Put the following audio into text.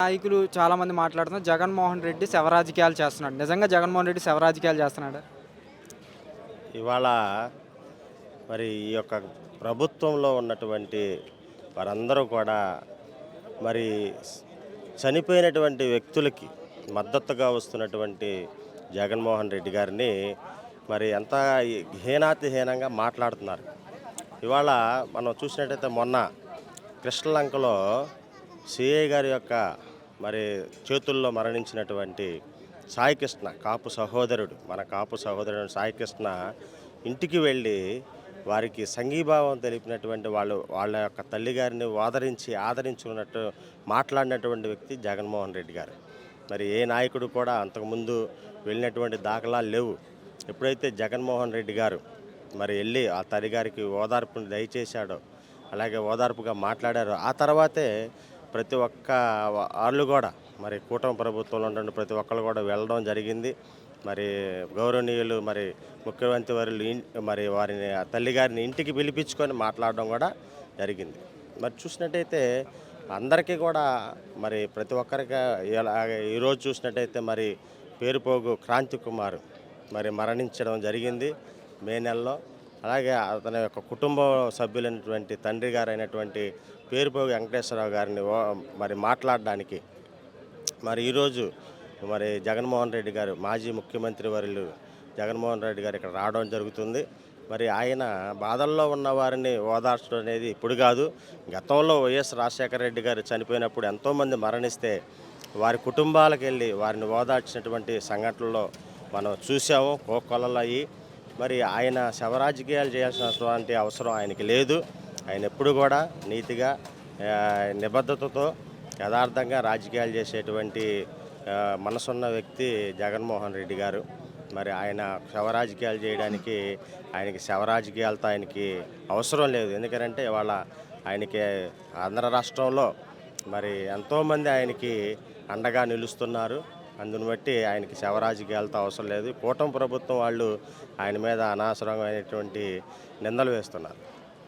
నాయకులు చాలామంది మాట్లాడుతున్నారు. జగన్మోహన్ రెడ్డి శవరాజకీయాలు చేస్తున్నాడు. నిజంగా జగన్మోహన్ రెడ్డి శవరాజకీయాలు చేస్తున్నాడా? ఇవాళ మరి ఈ యొక్క ప్రభుత్వంలో ఉన్నటువంటి వారందరూ కూడా మరి స్- చనిపోయినటువంటి వ్యక్తులకి మద్దతుగా వస్తున్నటువంటి జగన్మోహన్ రెడ్డి గారిని మరి ఎంత హీనాతిహీనంగా మాట్లాడుతున్నారు. ఇవాళ మనం చూసినట్టయితే మొన్న కృష్ణలంకలో సిఐ గారి యొక్క మరి చేతుల్లో మరణించినటువంటి సాయికృష్ణ కాపు సహోదరుడు, మన కాపు సహోదరుడు సాయికృష్ణ ఇంటికి వెళ్ళి వారికి సంఘీభావం తెలిపినటువంటి వాళ్ళ యొక్క తల్లిగారిని ఆదరించుకున్నట్టు మాట్లాడినటువంటి వ్యక్తి జగన్మోహన్ రెడ్డి గారు. మరి ఏ నాయకుడు కూడా అంతకుముందు వెళ్ళినటువంటి దాఖలాలు లేవు. ఎప్పుడైతే జగన్మోహన్ రెడ్డి గారు మరి వెళ్ళి ఆ తల్లిగారికి ఓదార్పుని దయచేశాడో, అలాగే ఓదార్పుగా మాట్లాడారో, ఆ తర్వాతే ప్రతి ఒక్క వాళ్ళు కూడా మరి కూటమి ప్రభుత్వంలో ఉన్నటువంటి ప్రతి ఒక్కళ్ళు కూడా వెళ్ళడం జరిగింది. మరి గౌరవనీయులు మరి ముఖ్యమంత్రి వర్యులు మరి వారిని ఆ తల్లిగారిని ఇంటికి పిలిపించుకొని మాట్లాడడం కూడా జరిగింది. మరి చూసినట్టయితే అందరికీ కూడా మరి ప్రతి ఒక్కరికి ఈరోజు చూసినట్టయితే మరి పేరుపోగు క్రాంతి కుమార్ మరి మరణించడం జరిగింది మే నెలలో. అలాగే అతని యొక్క కుటుంబ సభ్యులైనటువంటి తండ్రి గారు అయినటువంటి పేరుపోగు వెంకటేశ్వరరావు గారిని మరి మాట్లాడడానికి మరి ఈరోజు మరి జగన్మోహన్ రెడ్డి గారు, మాజీ ముఖ్యమంత్రి వర్యులు జగన్మోహన్ రెడ్డి గారు ఇక్కడ రావడం జరుగుతుంది. మరి ఆయన బాధల్లో ఉన్న వారిని ఓదార్చడం అనేది ఇప్పుడు కాదు, గతంలో వైఎస్ రాజశేఖర రెడ్డి గారు చనిపోయినప్పుడు ఎంతోమంది మరణిస్తే వారి కుటుంబాలకు వెళ్ళి వారిని ఓదార్చినటువంటి సంఘటనలో మనం చూసాము కోకొల్లలయ్యి. మరి ఆయన శవరాజకీయాలు చేయాల్సినటువంటి అవసరం ఆయనకి లేదు. ఆయన ఎప్పుడు కూడా నీతిగా నిబద్ధతతో యథార్థంగా రాజకీయాలు చేసేటువంటి మనసున్న వ్యక్తి జగన్మోహన్ రెడ్డి గారు. మరి ఆయన శవరాజకీయాలు చేయడానికి ఆయనకి శవరాజకీయాలతో ఆయనకి అవసరం లేదు. ఎందుకంటే ఇవాళ ఆయనకి ఆంధ్ర రాష్ట్రంలో మరి ఎంతోమంది ఆయనకి అండగా నిలుస్తున్నారు. అందుని బట్టి ఆయనకి శవరాజకీయాలతో అవసరం లేదు. కూటమి ప్రభుత్వం వాళ్ళు ఆయన మీద అనవసరమైనటువంటి నిందలు వేస్తున్నారు.